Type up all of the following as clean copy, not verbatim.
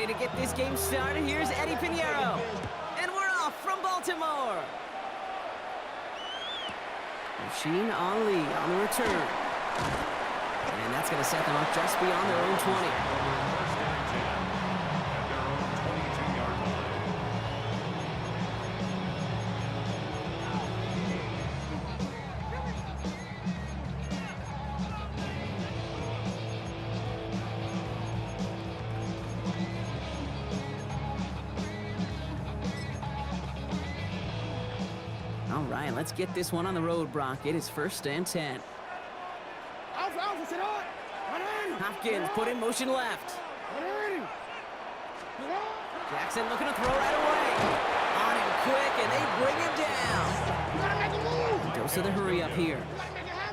Ready to get this game started? Here's Eddie Pinheiro. And we're off from Baltimore. Machine Ali on the return. And that's going to set them up just beyond their own 20. All right, let's get this one on the road, Brock. It is 1st and 10. Hopkins put in motion left. Jackson looking to throw right away. On him quick, and they bring him down. Dose of the hurry up here.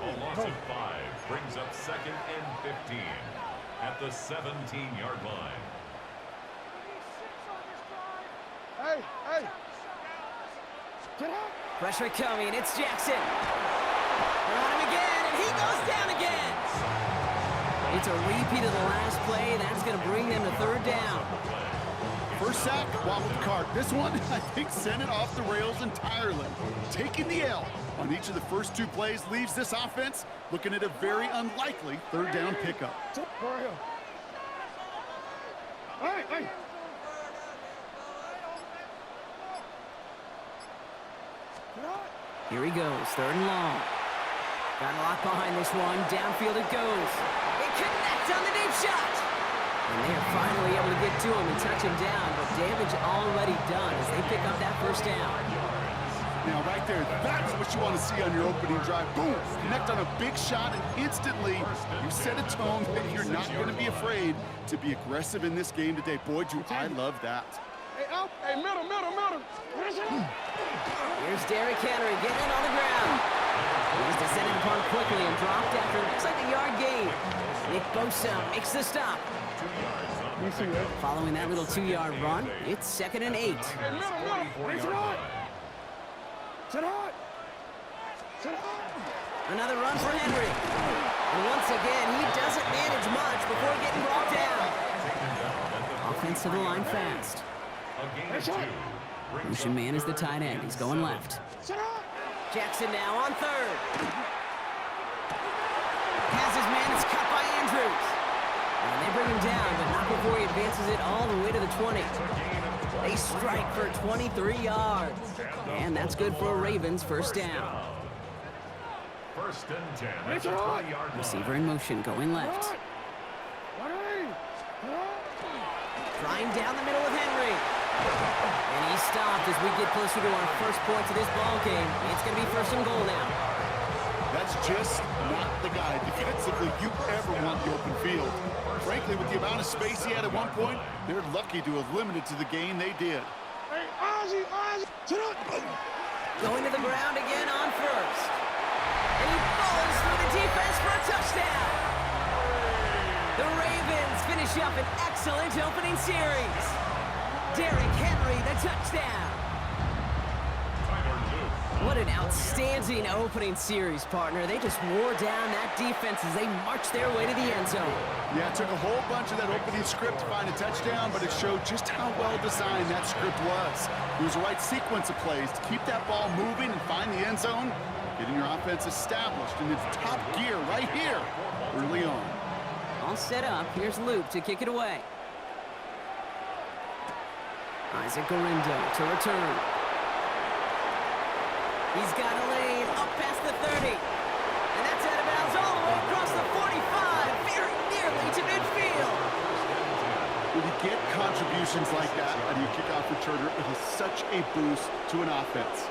A loss of 5 brings up 2nd and 15 at the 17-yard line. Hey! Get out! Pressure coming, it's Jackson. They're on him again, and he goes down again. It's a repeat of the last play. That's going to bring them to 3rd down. First sack, wobbled the cart. This one, I think, sent it off the rails entirely. Taking the L on each of the first 2 plays leaves this offense looking at a very unlikely 3rd down pickup. Hey! Here he goes, 3rd and long. Got a lot behind this one. Downfield it goes. It connects on the deep shot. And they are finally able to get to him and touch him down, but damage already done as they pick up that 1st down. Now, right there, that's what you want to see on your opening drive. Boom! Connect on a big shot, and instantly you set a tone that you're not going to be afraid to be aggressive in this game today. Boy, do I love that. Hey, middle! Here's Derrick Henry getting it on the ground. He's descended upon quickly and dropped after looks like a yard gain. Nick Bosa makes the stop. Following that little 2-yard run, it's 2nd and 8. Another run for Henry. And once again, he doesn't manage much before getting brought down. Offense to the line fast. Motion man is the tight end. He's going left. Jackson now on 3rd. Has his man. It's cut by Andrews. And they bring him down, but not before he advances it all the way to the 20. They strike for 23 yards. And that's good for a Ravens 1st down. 1st and 10 at the 20-yard line. Receiver in motion, going left. Trying down the middle of Henry. And he stopped as we get closer to our first point to this ball game. It's going to be 1st and goal now. That's just not the guy defensively you ever want the open field. Frankly, with the amount of space he had at one point, they're lucky to have limited to the gain they did. Going to the ground again on 1st. And he falls through the defense for a touchdown. The Ravens finish up an excellent opening series. Derrick Henry, the touchdown. What an outstanding opening series, partner. They just wore down that defense as they marched their way to the end zone. Yeah, it took a whole bunch of that opening script to find a touchdown, but it showed just how well designed that script was. It was the right sequence of plays to keep that ball moving and find the end zone, getting your offense established in its top gear right here early on. All set up. Here's Luke to kick it away. Isaac Gorindo to return. He's got a lane up past the 30. And that's out of bounds all the way across the 45, very nearly to midfield. When you get contributions like that out of your kickoff returner, it is such a boost to an offense.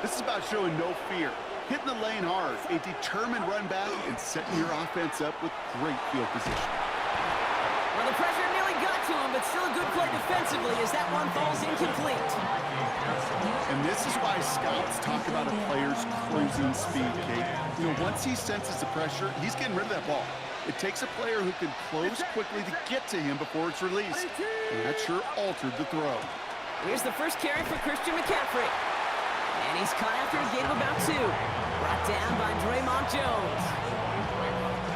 This is about showing no fear, hitting the lane hard, a determined run back, and setting your offense up with great field position. Well, the pressure nearly got to him, but still a good play defensively as that one falls incomplete. And this is why scouts talk about a player's cruising speed, Kate. You know, once he senses the pressure, he's getting rid of that ball. It takes a player who can close quickly to get to him before it's released. And that sure altered the throw. Here's the first carry for Christian McCaffrey. And he's caught after a gain of about 2. Brought down by Draymond Jones.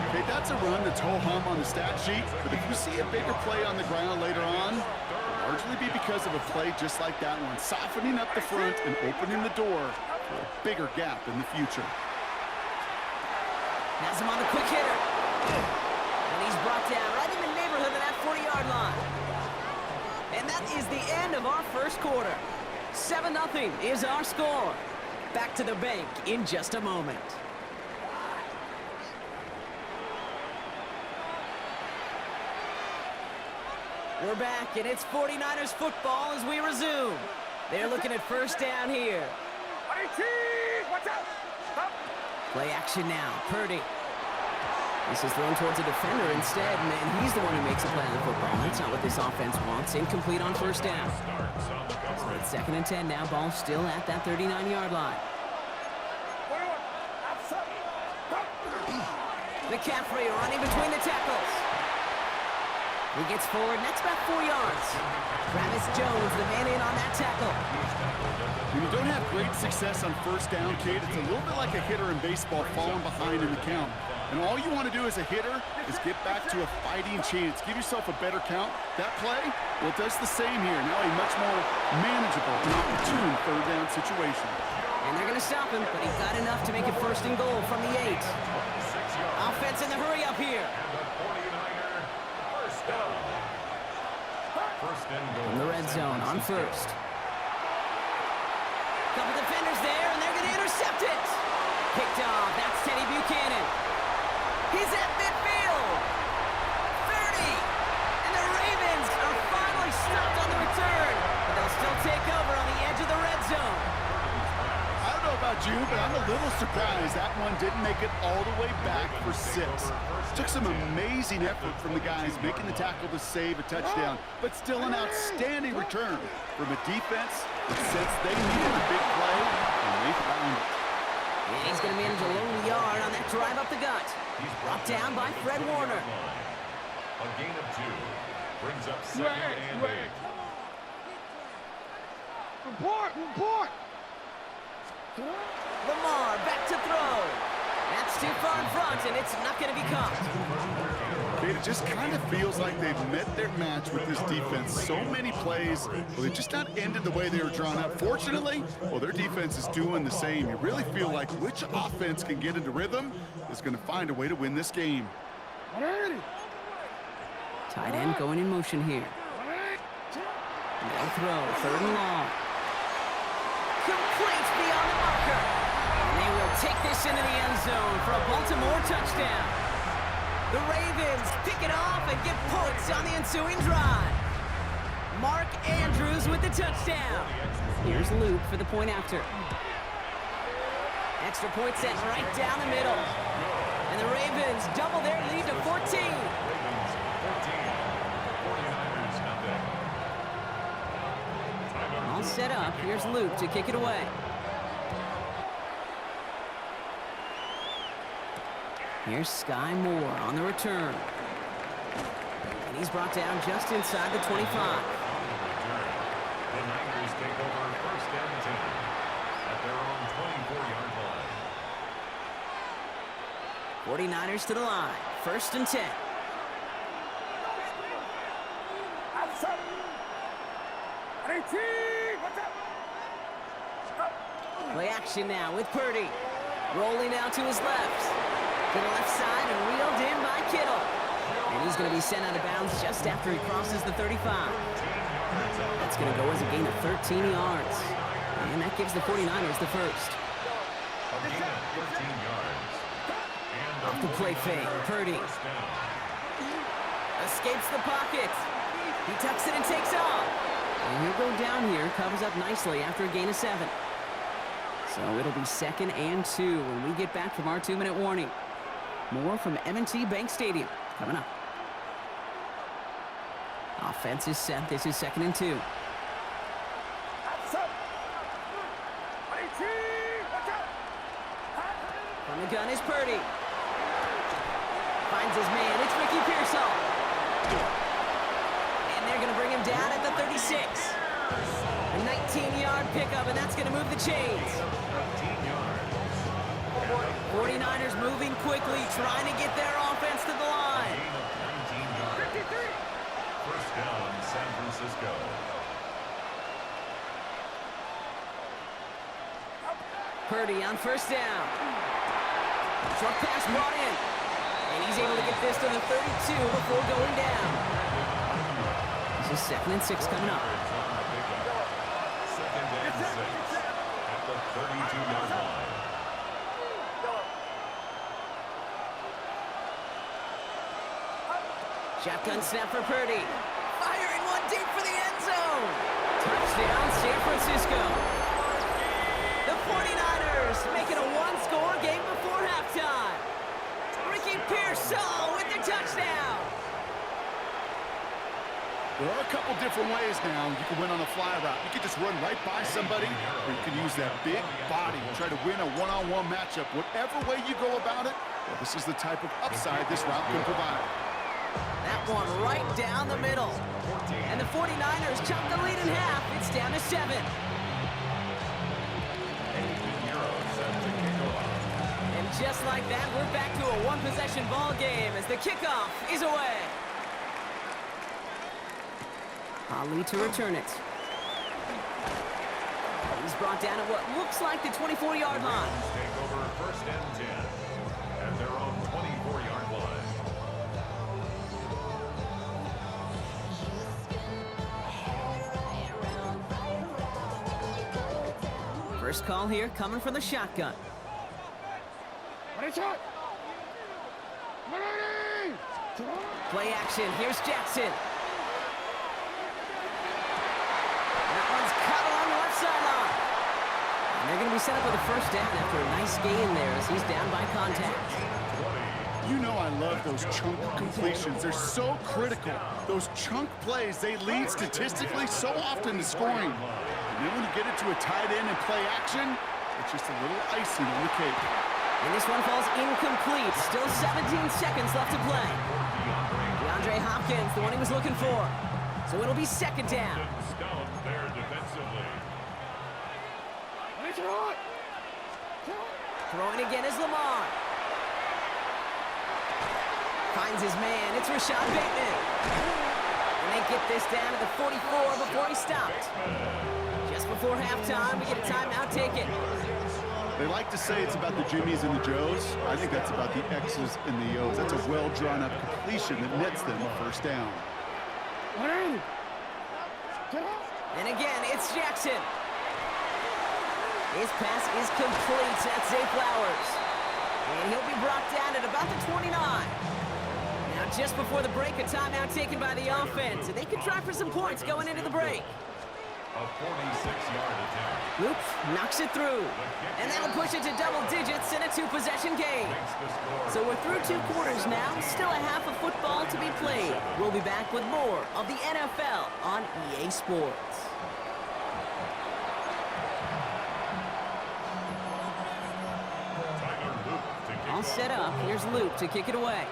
Okay, Okay, that's a run that's ho-hum on the stat sheet, but if you see a bigger play on the ground later on, it'll largely be because of a play just like that one, softening up the front and opening the door for a bigger gap in the future. Has him on the quick hitter. And he's brought down right in the neighborhood of that 40-yard line. And that is the end of our first quarter. 7-0 is our score. Back to the bank in just a moment. We're back, and it's 49ers football as we resume. They're looking at first down here. Play action now. Purdy. This is thrown towards a defender instead, and he's the one who makes a play on the football. That's not what this offense wants. Incomplete on first down. So it's 2nd and 10 now. Ball still at that 39-yard line. McCaffrey running between the tackles. He gets forward, and that's about 4 yards. Travis Jones, the man in on that tackle. When you don't have great success on first down, Kate, it's a little bit like a hitter in baseball falling behind in the count. And all you want to do as a hitter is get back to a fighting chance. Give yourself a better count. That play, well, it does the same here. Now a much more manageable and opportune third down situation. And they're going to stop him, but he got enough to make it 1st and goal from the 8. Offense in the hurry up here. From the red zone on first. Couple defenders there, and they're going to intercept it. Picked off. That's Teddy Buchanan. He's at midfield. 30. And the Ravens are finally stopped on the return. But they'll still take over on the edge of the red zone. I don't know about you, but I'm a little surprised that one didn't make it all the way back for 6. Took some amazing effort from the guys making the tackle to save a touchdown, but still an outstanding return from a defense that sensed they needed a big play, and they found it. And he's going to manage a lonely yard on that drive up the gut. He's brought down by Fred Warner. A gain of 2 brings up 2nd and 8. Report! Lamar back to throw. That's too far in front, and it's not going to be caught. It just kind of feels like they've met their match with this defense. So many plays, well, they just not ended the way they were drawn up. Fortunately, well, their defense is doing the same. You really feel like which offense can get into rhythm is going to find a way to win this game. Tight end going in motion here. No throw, 3rd and long. Complete beyond the marker. And they will take this into the end zone for a Baltimore touchdown. The Ravens pick it off and get points on the ensuing drive. Mark Andrews with the touchdown. Here's Luke for the point after. Extra point set right down the middle. And the Ravens double their lead to 14. All set up. Here's Luke to kick it away. Here's Sky Moore on the return. And he's brought down just inside the 25. The Niners take over 1st and 10 at their own 24-yard line. 49ers to the line. 1st and 10. Play action now with Purdy. Rolling out to his left. To the left side and reeled in by Kittle. And he's going to be sent out of bounds just after he crosses the 35. That's going to go as a gain of 13 yards. And that gives the 49ers the first. A gain of 13 yards. Off the play fake, Purdy. Escapes the pocket. He tucks it and takes off. And he'll go down here, covers up nicely after a gain of 7. So it'll be 2nd and 2 when we get back from our 2-minute warning. More from M&T Bank Stadium coming up. Offense is set. This is 2nd and 2. From the gun is Purdy. Finds his man. It's Ricky Pearsall. And they're going to bring him down at the 36. A 19-yard pickup, and that's going to move the chains. 49ers moving quickly, trying to get their offense down, San Francisco. Purdy on first down. Short pass brought in. And he's able to get this to the 32 before going down. This is 2nd and 6 coming up. 2nd and 6 at the 32-yard line. Shotgun snap for Purdy. Firing one deep for the end zone. Touchdown, San Francisco. The 49ers making a one-score game before halftime. Ricky Pearsall with the touchdown. There are a couple different ways now you can win on a fly route. You can just run right by somebody, or you can use that big body and try to win a one-on-one matchup. Whatever way you go about it, well, this is the type of upside this route can provide. That one right down the middle. And the 49ers chop the lead in half. It's down to 7. And just like that, we're back to a one-possession ball game as the kickoff is away. Ali to return it. He's brought down at what looks like the 24-yard line. Take over 1st and 10 at their own 24-yard line. First call here coming from the shotgun. Play action. Here's Jackson. That one's caught along the left sideline. And they're going to be set up with a first down after a nice gain there as he's down by contact. You know I love those chunk completions. They're so critical. Those chunk plays, they lead statistically so often to scoring. And then when you get it to a tight end and play action, it's just a little icing on the cake. And this one falls incomplete. Still 17 seconds left to play. DeAndre Hopkins, the one he was looking for. So it'll be 2nd down. Stone there defensively. Throwing again is Lamar. Finds his man. It's Rashad Bateman. And they get this down to the 44 before he stopped. Just before halftime, we get a timeout taken. They like to say it's about the Jimmies and the Joes. I think that's about the X's and the O's. That's a well-drawn-up completion that nets them a first down. And again, it's Jackson. His pass is complete. That's Zay Flowers. And he'll be brought down at about the 29. Now, just before the break, a timeout taken by the offense. And they could try for some points going into the break. A 46-yard attempt. Oops, knocks it through. And that'll push it to double digits in a 2-possession game. So we're through 2 quarters now. Still a half of football to be played. We'll be back with more of the NFL on EA Sports. All set up. Here's Luke to kick it away.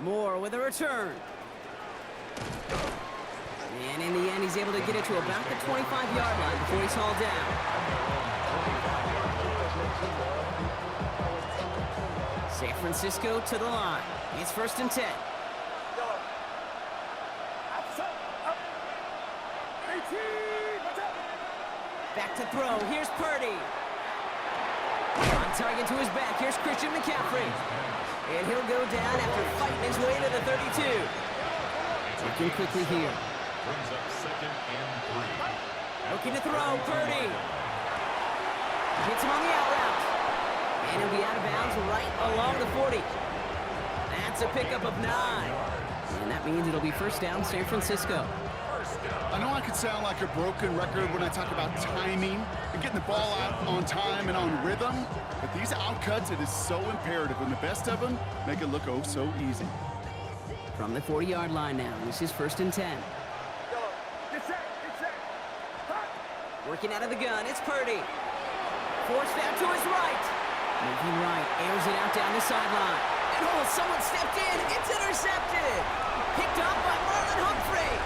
Moore with a return. And in the end, he's able to get it to about the 25-yard line before he's hauled down. San Francisco to the line. It's 1st and 10. Back to throw. Here's Purdy. On target to his back. Here's Christian McCaffrey. And he'll go down after fighting his way to the 32. Looking quickly here. Brings up 2nd and 3. Looking to throw. Purdy. Hits him on the out route. And he'll be out of bounds right along the 40. That's a pickup of 9. And that means it'll be first down, San Francisco. I know I could sound like a broken record when I talk about timing and getting the ball out on time and on rhythm, but these outcuts, it is so imperative, and the best of them make it look oh so easy. From the 40-yard line now, this is 1st and 10. Working out of the gun, it's Purdy. Forced out to his right. Moving right, airs it out down the sideline. And oh, someone stepped in, it's intercepted. Picked up by Marlon Humphrey.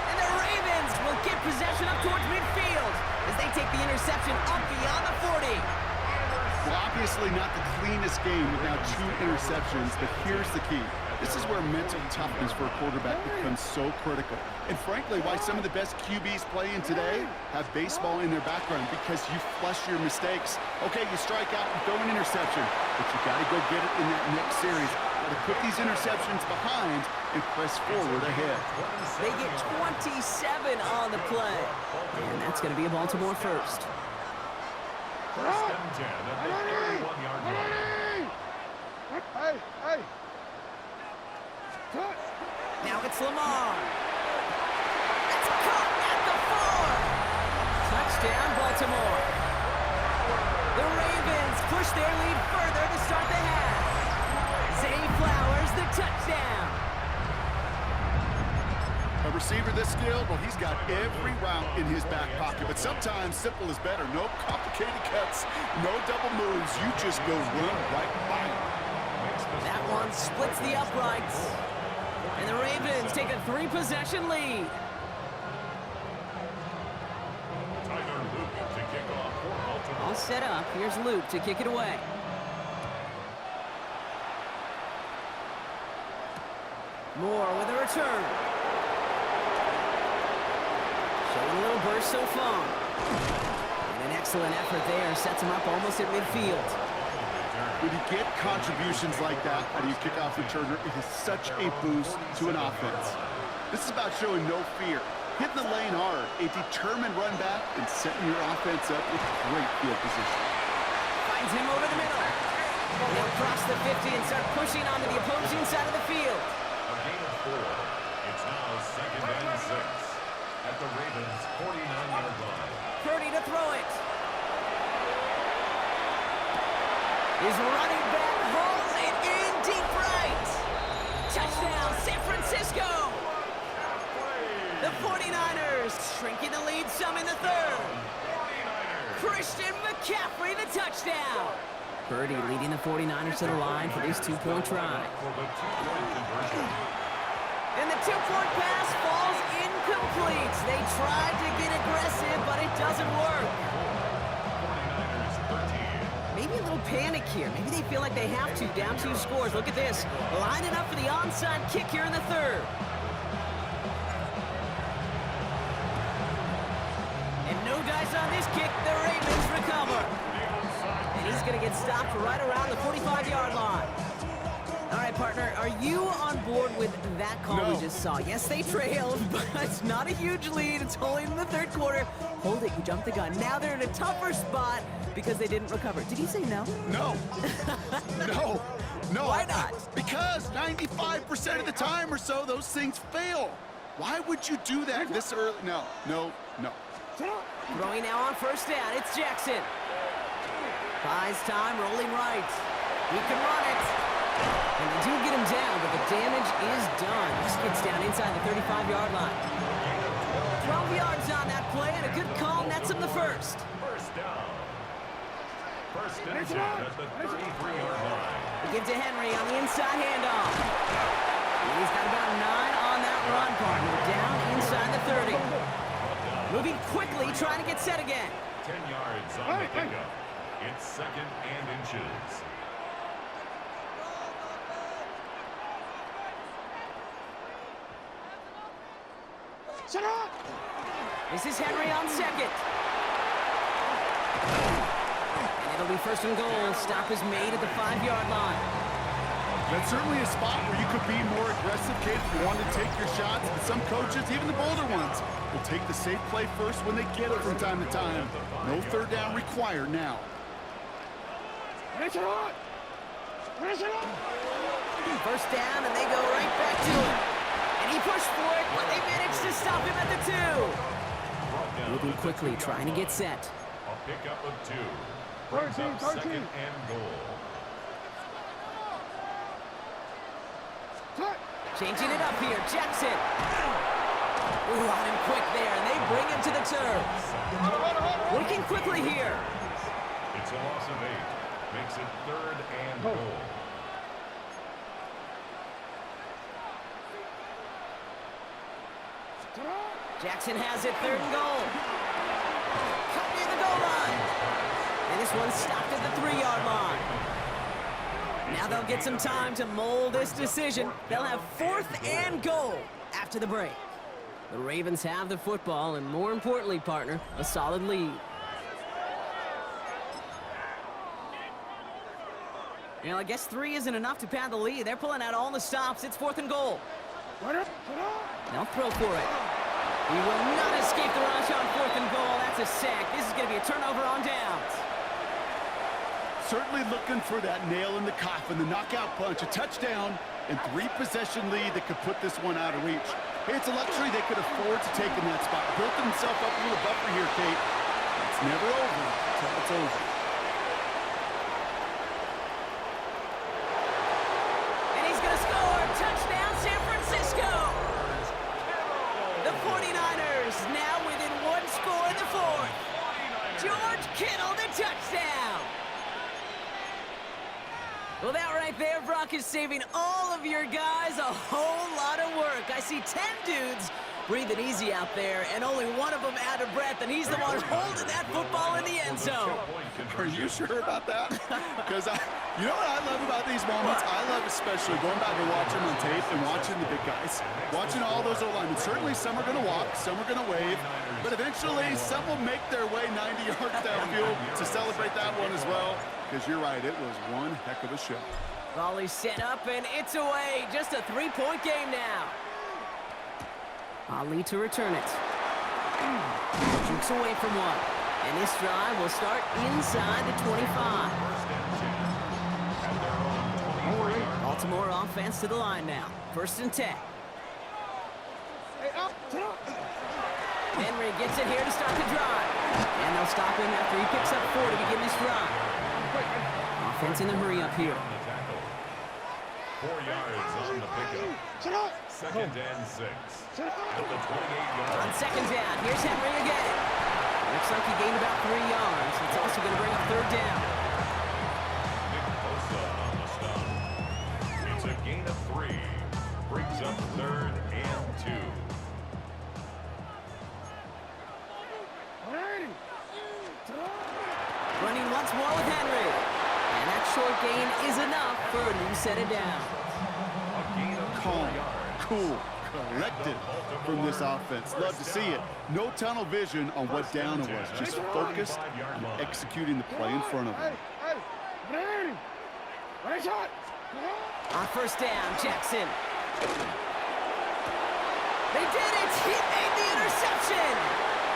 And the Ravens will get possession up towards midfield as they take the interception up beyond the 40. Well, Obviously not the cleanest game with now 2 interceptions, but here's the key. This is where mental toughness for a quarterback becomes so critical. And frankly, why some of the best QBs playing today have baseball in their background, because you flush your mistakes. Okay, you strike out and throw an interception, but you got to go get it in that next series. Got to put these interceptions behind and press forward ahead. They get 27 on the play. And that's going to be a Baltimore first. First and 10 at the 31-yard line. Hey. Cut. Now it's Lamar. That's caught at the 4. Touchdown, Baltimore. The Ravens push their lead further to start the half. Zay Flowers, the touchdown. A receiver this skilled, well, he's got every route in his back pocket, but sometimes simple is better. No complicated cuts, no double moves. You just go run right by him. That one splits the uprights. And the Ravens take a 3-possession lead. Tyler Luke to kick off for Baltimore. All set up. Here's Luke to kick it away. Moore with a return. Showing a little burst so far. And an excellent effort there. Sets him up almost at midfield. When you get contributions like that out of your kickoff returner, it is such a boost to an offense. This is about showing no fear, hitting the lane hard, a determined run back, and setting your offense up with great field position. Finds him over the middle. They'll cross the 50 and start pushing onto the opposing side of the field. A gain of 4. It's now 2nd and 6 at the Ravens' 49-yard line. Purdy to throw it. His running back hauls it in deep right. Touchdown, San Francisco. The 49ers shrinking the lead some in the 3rd. Christian McCaffrey, the touchdown. Purdy leading the 49ers to the line for this 2-point try. For the 2-point conversion. And the 2-point pass falls incomplete. They tried to get aggressive, but it doesn't work. 49ers 13. Maybe a little panic here. Maybe they feel like they have to. Down 2 scores. Look at this. Lining up for the onside kick here in the 3rd. And no dice on this kick. The Ravens recover. And he's going to get stopped right around the 45-yard line. All right, partner, are you on board with that call No. we just saw? Yes, they trailed, but it's not a huge lead. It's only in the 3rd quarter. Hold it, you jumped the gun. Now they're in a tougher spot because they didn't recover. Did he say no? No. No. Why not? Because 95% of the time or so, those things fail. Why would you do that this early? No. Throwing now on 1st down. It's Jackson. Buys time, rolling right. He can run it. And they do get him down, but the damage is done. This gets down inside the 35-yard line. 12 yards on that play, and a good call nets him the 1st. First down. First and 10 at the 33-yard line. We give to Henry on the inside handoff. And he's got about 9 on that run, partner. Down inside the 30. Moving quickly, trying to get set again. 10 yards on the pickup. It's 2nd and inches. Shut up! This is Henry on 2nd. And it'll be 1st and goal. Stop is made at the 5-yard line. That's certainly a spot where you could be more aggressive, kid, if you wanted to take your shots. But some coaches, even the bolder ones, will take the safe play first when they get it from time to time. No 3rd down required now. Pressure on! 1st down, and they go right back to him. And he pushed for it, but they managed to stop him at the 2. Moving quickly, trying to get set. A pickup of 2. Brings up 2nd and goal. Changing it up here, Jackson. Ooh, on him quick there, and they bring him to the turf. Working quickly here. It's a loss of 8. Makes it 3rd and goal. Jackson has it, 3rd and goal. Cut near the goal line. And And this one's stopped at the 3-yard line. Now they'll get some time to mold this decision. They'll have 4th and goal after the break. The Ravens have the football, and more importantly, partner, a solid lead. You know, I guess 3 isn't enough to pad the lead. They're pulling out all the stops. It's 4th and goal. They'll throw for it. He will not escape the rush on 4th and goal. That's a sack. This is going to be a turnover on downs. Certainly looking for that nail in the coffin, the knockout punch, a touchdown, and 3-possession lead that could put this one out of reach. Hey, it's a luxury they could afford to take in that spot. Built himself up a little buffer here, Kate. It's never over until it's over. And he's going to score. Touchdown, San Francisco. The 49ers now within 1 score in the 4th. George Kittle, the touchdown. Well, that right there, Brock, is saving all of your guys a whole lot of work. I see 10 dudes breathing easy out there, and only one of them out of breath, and he's the one holding that football in the end zone. Are you sure about that? Because you know what I love about these moments? I love especially going back and watching on tape and watching the big guys. Watching all those O-linemen. Certainly some are going to walk, some are going to wave, but eventually some will make their way 90 yards downfield to celebrate that one as well. Because you're right, it was one heck of a show. Volley set up, and it's away. Just a 3-point game now. Ali to return it. Jukes away from one. And this drive will start inside the 25. Baltimore offense to the line now. 1st and 10. Henry gets it here to start the drive. And they'll stop him after he picks up 4 to begin this drive. Offense in the hurry up here. 4 yards on the pickup. 2nd and 6. At the 28-yard. On 2nd down, here's Henry again. Looks like he gained about 3 yards. It's also going to bring up 3rd down. Nick Bosa on the stop. It's a gain of 3. Brings up 3rd and 2. Running once more with Henry. And that short gain is enough for a new set of downs. A gain of 4 Calm, yards. cool, collected from this offense. Love to see it. No tunnel vision on what down it was. Just focused on executing the play in front of them. On 1st down, Jackson. They did it! He made the interception!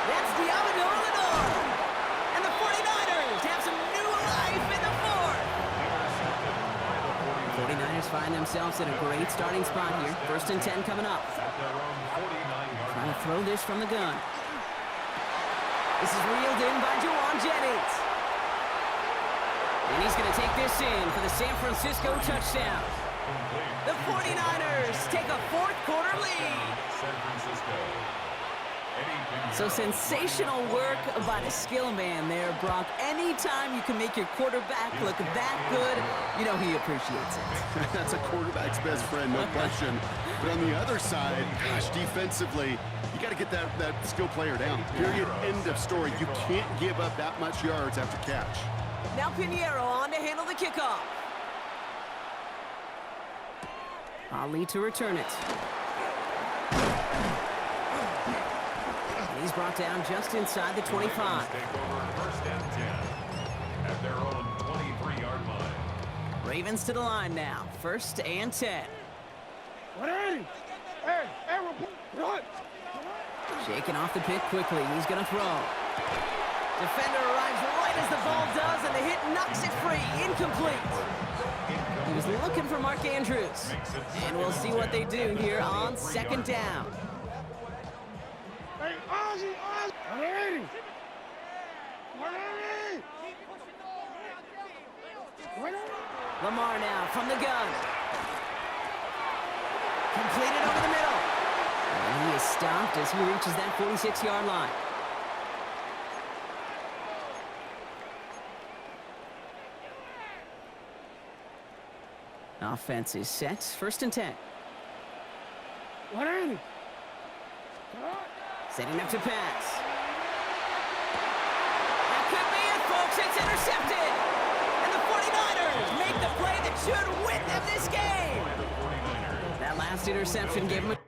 That's Diablo Lenore! And the 49ers have some new life in the 4th! 49ers find themselves in a great starting spot here. 1st and 10 coming up. Trying to throw this from the gun. This is reeled in by Juwan Jennings. And he's going to take this in for the San Francisco touchdown. The 49ers take a 4th quarter lead. San Francisco. So sensational work by the skill man there, Brock. Anytime you can make your quarterback look that good, you know he appreciates it. That's a quarterback's best friend, no question. But on the other side, gosh, defensively, you got to get that skill player down. Period. End of story. You can't give up that much yards after catch. Now Pinheiro on to handle the kickoff. Ali to return it. And he's brought down just inside the 25. Take over 1st and 10 at their own 23-yard line. Ravens to the line now. 1st and 10. Shaking off the pick quickly. He's going to throw. Defender arrives right as the ball does, and the hit knocks it free. Incomplete. He was looking for Mark Andrews. And we'll see what they do here on 2nd down. Lamar now from the gun. Completed over the middle. And he is stopped as he reaches that 46-yard line. Offense is set. 1st and 10. Setting up to pass. That could be it, folks. It's It's intercepted. And the 49ers make the play that should win them this game. That last interception gave them